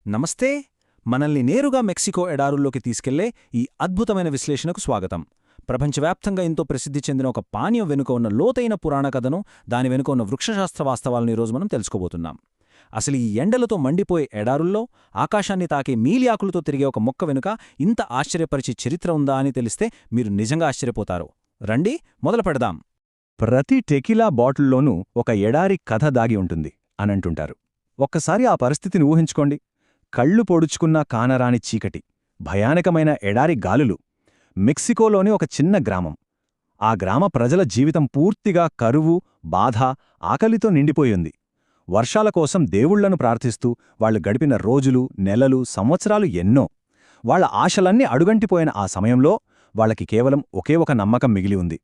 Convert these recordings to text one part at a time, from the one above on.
నమస్తే. మనల్ని నేరుగా మెక్సికో ఎడారుల్లోకి తీసుకెళ్లే ఈ అద్భుతమైన విశ్లేషణకు స్వాగతం. ప్రపంచవ్యాప్తంగా ఎంతో ప్రసిద్ధి చెందిన ఒక పానీయం వెనుక ఉన్న లోతైన పురాణ కథను, దాని వెనుక ఉన్న వృక్షశాస్త్ర వాస్తవాలను ఈరోజు మనం తెలుసుకోబోతున్నాం. అసలు ఈ ఎండలతో మండిపోయే ఎడారుల్లో ఆకాశాన్ని తాకే మీలి ఆకులతో తిరిగే ఒక మొక్క వెనుక ఇంత ఆశ్చర్యపరిచే చరిత్ర ఉందా అని తెలిస్తే మీరు నిజంగా ఆశ్చర్యపోతారు. రండి, మొదలు పెడదాం. ప్రతి టెకిలా బాటిల్లోనూ ఒక ఎడారి కథ దాగి ఉంటుంది అనంటుంటారు. ఒక్కసారి ఆ పరిస్థితిని ఊహించుకోండి. కళ్ళు పొడుచుకున్న కానరాని చీకటి, భయానకమైన ఎడారి గాలులు. మెక్సికోలోని ఒక చిన్న గ్రామం. ఆ గ్రామ ప్రజల జీవితం పూర్తిగా కరువు, బాధ, ఆకలితో నిండిపోయింది. వర్షాల కోసం దేవుళ్లను ప్రార్థిస్తూ వాళ్లు గడిపిన రోజులు, నెలలు, సంవత్సరాలు ఎన్నో. వాళ్ల ఆశలన్నీ అడుగంటిపోయిన ఆ సమయంలో వాళ్లకి కేవలం ఒకే ఒక నమ్మకం మిగిలి ఉంది.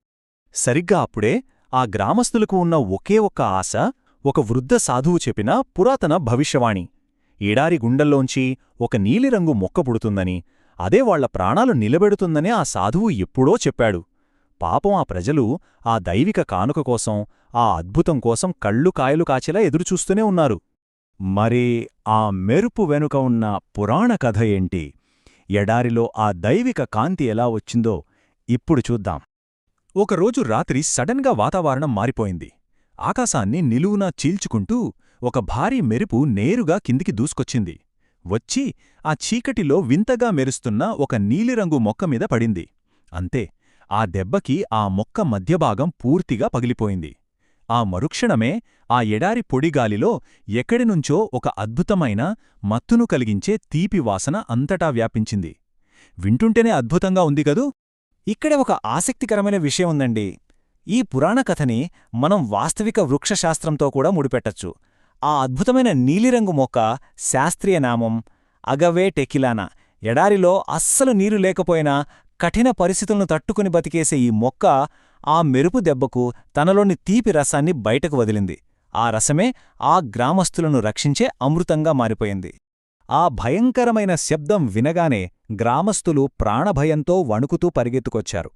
సరిగ్గా అప్పుడే ఆ గ్రామస్తులకు ఉన్న ఒకే ఒక్క ఆశ ఒక వృద్ధ సాధువు చెప్పిన పురాతన భవిష్యవాణి. ఎడారి గుండెల్లోంచి ఒక నీలిరంగు మొక్క పుడుతుందని, అదే వాళ్ల ప్రాణాలు నిలబెడుతుందని ఆ సాధువు ఎప్పుడో చెప్పాడు. పాపం ఆ ప్రజలు ఆ దైవిక కానుక కోసం, ఆ అద్భుతం కోసం కళ్ళు కాయలు కాచేలా ఎదురుచూస్తూనే ఉన్నారు. మరి ఆ మెరుపు వెనుక ఉన్న పురాణ కథ ఏంటి? ఎడారిలో ఆ దైవిక కాంతి ఎలా వచ్చిందో ఇప్పుడు చూద్దాం. ఒకరోజు రాత్రి సడన్గా వాతావరణం మారిపోయింది. ఆకాశాన్ని నిలువునా చీల్చుకుంటూ ఒక భారీ మెరుపు నేరుగా కిందికి దూసుకొచ్చింది. వచ్చి ఆ చీకటిలో వింతగా మెరుస్తున్న ఒక నీలిరంగు మొక్కమీద పడింది. అంతే, ఆ దెబ్బకి ఆ మొక్క మధ్యభాగం పూర్తిగా పగిలిపోయింది. ఆ మరుక్షణమే ఆ ఎడారి పొడిగాలిలో ఎక్కడినుంచో ఒక అద్భుతమైన, మత్తును కలిగించే తీపి వాసన అంతటా వ్యాపించింది. వింటుంటేనే అద్భుతంగా ఉంది కదూ? ఇక్కడే ఒక ఆసక్తికరమైన విషయం ఉందండి. ఈ పురాణ కథని మనం వాస్తవిక వృక్షశాస్త్రంతో కూడా ముడిపెట్టచ్చు. ఆ అద్భుతమైన నీలిరంగు మొక్క శాస్త్రీయ నామం అగవే టెకిలానా. ఎడారిలో అస్సలు నీరు లేకపోయినా కఠిన పరిస్థితులను తట్టుకుని బతికేసే ఈ మొక్క ఆ మెరుపు దెబ్బకు తనలోని తీపి రసాన్ని బయటకు వదిలింది. ఆ రసమే ఆ గ్రామస్తులను రక్షించే అమృతంగా మారిపోయింది. ఆ భయంకరమైన శబ్దం వినగానే గ్రామస్తులు ప్రాణభయంతో వణుకుతూ పరిగెత్తుకొచ్చారు.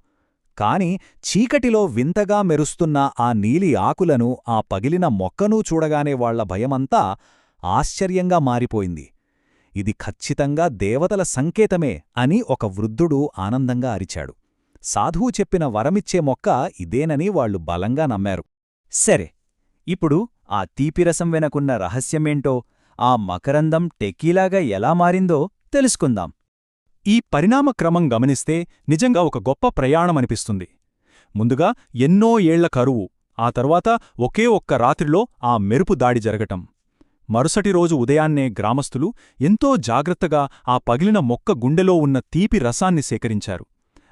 కాని చీకటిలో వింతగా మెరుస్తున్న ఆ నీలి ఆకులను, ఆ పగిలిన మొక్కనూ చూడగానే వాళ్ల భయమంతా ఆశ్చర్యంగా మారిపోయింది. ఇది ఖచ్చితంగా దేవతల సంకేతమే అని ఒక వృద్ధుడు ఆనందంగా అరిచాడు. సాధువు చెప్పిన వరమిచ్చే మొక్క ఇదేనని వాళ్లు బలంగా నమ్మారు. సరే, ఇప్పుడు ఆ తీపిరసం వెనకున్న రహస్యమేంటో, ఆ మకరందం టెకీలాగా ఎలా మారిందో తెలుసుకుందాం. ఈ పరిణామక్రమం గమనిస్తే నిజంగా ఒక గొప్ప ప్రయాణమనిపిస్తుంది. ముందుగా ఎన్నో ఏళ్ల కరువు, ఆ తర్వాత ఒకే ఒక్క రాత్రిలో ఆ మెరుపు దాడి జరగటం. మరుసటి రోజు ఉదయాన్నే గ్రామస్తులు ఎంతో జాగ్రత్తగా ఆ పగిలిన మొక్క గుండెలో ఉన్న తీపి రసాన్ని సేకరించారు.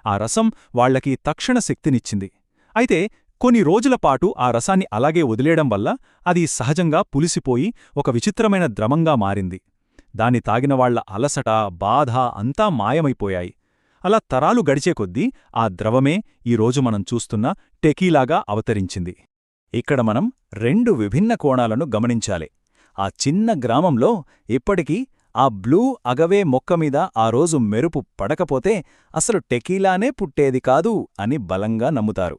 ఆ రసం వాళ్లకి తక్షణ శక్తినిచ్చింది. అయితే కొన్ని రోజులపాటు ఆ రసాన్ని అలాగే వదిలేయడం వల్ల అది సహజంగా పులిసిపోయి ఒక విచిత్రమైన ద్రవంగా మారింది. దాన్ని తాగినవాళ్ల అలసట, బాధ అంతా మాయమైపోయాయి. అలా తరాలు గడిచే కొద్దీ ఆ ద్రవమే ఈరోజు మనం చూస్తున్న టెకీలాగా అవతరించింది. ఇక్కడ మనం రెండు విభిన్న కోణాలను గమనించాలి. ఆ చిన్న గ్రామంలో ఇప్పటికీ ఆ బ్లూ అగవే మొక్కమీద ఆ రోజు మెరుపు పడకపోతే అసలు టెకీలానే పుట్టేది కాదు అని బలంగా నమ్ముతారు.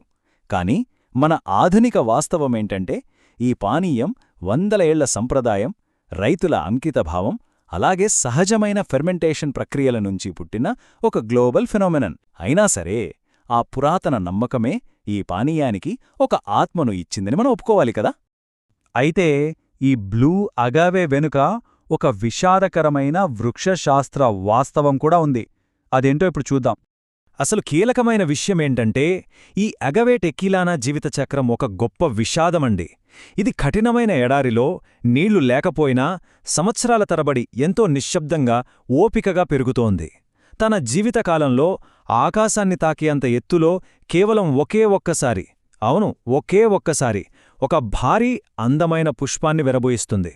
కాని మన ఆధునిక వాస్తవమేంటంటే, ఈ పానీయం వందల ఏళ్ల సంప్రదాయం, రైతుల అంకితభావం, అలాగే సహజమైన ఫెర్మెంటేషన్ ప్రక్రియల నుంచి పుట్టిన ఒక గ్లోబల్ ఫెనోమెనన్. అయినా సరే, ఆ పురాతన నమ్మకమే ఈ పానీయానికి ఒక ఆత్మను ఇచ్చిందని మనం ఒప్పుకోవాలి కదా. అయితే ఈ బ్లూ అగావే వెనుక ఒక విషాదకరమైన వృక్షశాస్త్ర వాస్తవం కూడా ఉంది. అదేంటో ఇప్పుడు చూద్దాం. అసలు కీలకమైన విషయమేంటంటే, ఈ అగవే టెకీలానా జీవితచక్రం ఒక గొప్ప విషాదమండి. ఇది కఠినమైన ఎడారిలో నీళ్లు లేకపోయినా సంవత్సరాల తరబడి ఎంతో నిశ్శబ్దంగా, ఓపికగా పెరుగుతోంది. తన జీవితకాలంలో ఆకాశాన్ని తాకేంత ఎత్తులో కేవలం ఒకే ఒక్కసారి, అవును ఒకే ఒక్కసారి, ఒక భారీ అందమైన పుష్పాన్ని విరబోయిస్తుంది.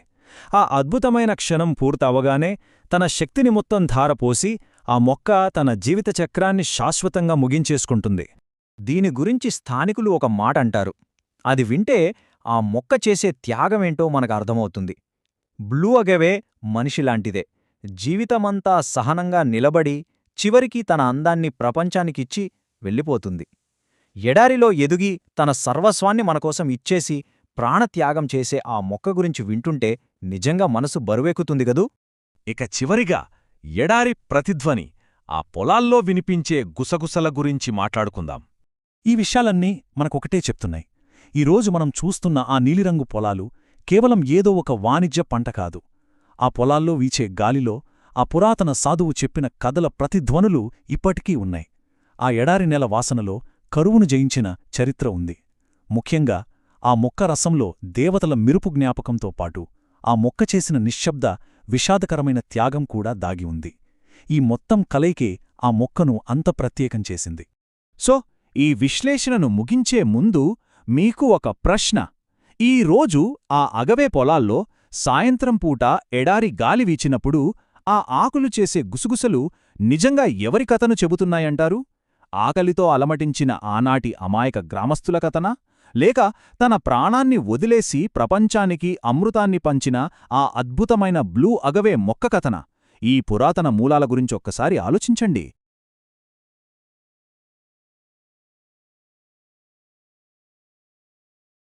ఆ అద్భుతమైన క్షణం పూర్తవగానే తన శక్తిని మొత్తం ధారపోసి ఆ మొక్క తన జీవితచక్రాన్ని శాశ్వతంగా ముగించేసుకుంటుంది. దీని గురించి స్థానికులు ఒక మాట అంటారు. అది వింటే ఆ మొక్క చేసే త్యాగమేంటో మనకు అర్థమవుతుంది. బ్లూ అగవే మనిషిలాంటిదే. జీవితమంతా సహనంగా నిలబడి చివరికి తన అందాన్ని ప్రపంచానికిచ్చి వెళ్ళిపోతుంది. ఎడారిలో ఎదుగి తన సర్వస్వాన్ని మనకోసం ఇచ్చేసి ప్రాణత్యాగం చేసే ఆ మొక్క గురించి వింటుంటే నిజంగా మనసు బరువెక్కుతుంది గదూ. ఇక చివరిగా ఎడారి ప్రతిధ్వని, ఆ పొలాల్లో వినిపించే గుసగుసల గురించి మాట్లాడుకుందాం. ఈ విషయాలన్నీ మనకొకటే చెప్తున్నాయి. ఈరోజు మనం చూస్తున్న ఆ నీలిరంగు పొలాలు కేవలం ఏదో ఒక వాణిజ్య పంట కాదు. ఆ పొలాల్లో వీచే గాలిలో ఆ పురాతన సాధువు చెప్పిన కథల ప్రతిధ్వనులు ఇప్పటికీ ఉన్నాయి. ఆ ఎడారి నెల వాసనలో కరువును జయించిన చరిత్ర ఉంది. ముఖ్యంగా ఆ మొక్క రసంలో దేవతల మిరుపు జ్ఞాపకంతో పాటు ఆ మొక్క చేసిన నిశ్శబ్ద విషాదకరమైన త్యాగం కూడా దాగి ఉంది. ఈ మొత్తం కలయికే ఆ మొక్కను అంత ప్రత్యేకం చేసింది. సో ఈ విశ్లేషణను ముగించే ముందు మీకు ఒక ప్రశ్న. ఈ రోజు ఆ అగవే పొలాల్లో సాయంత్రం పూట ఎడారి గాలి వీచినప్పుడు ఆ ఆకులు చేసే గుసగుసలు నిజంగా ఎవరి కథను చెబుతున్నాయంటారు? ఆకలితో అలమటించిన ఆనాటి అమాయక గ్రామస్థుల కథనా? లేక తన ప్రాణాన్ని వదిలేసి ప్రపంచానికి అమృతాన్ని పంచిన ఆ అద్భుతమైన బ్లూ అగవే మొక్క కథనా? ఈ పురాతన మూలాల గురించొక్కసారి ఆలోచించండి.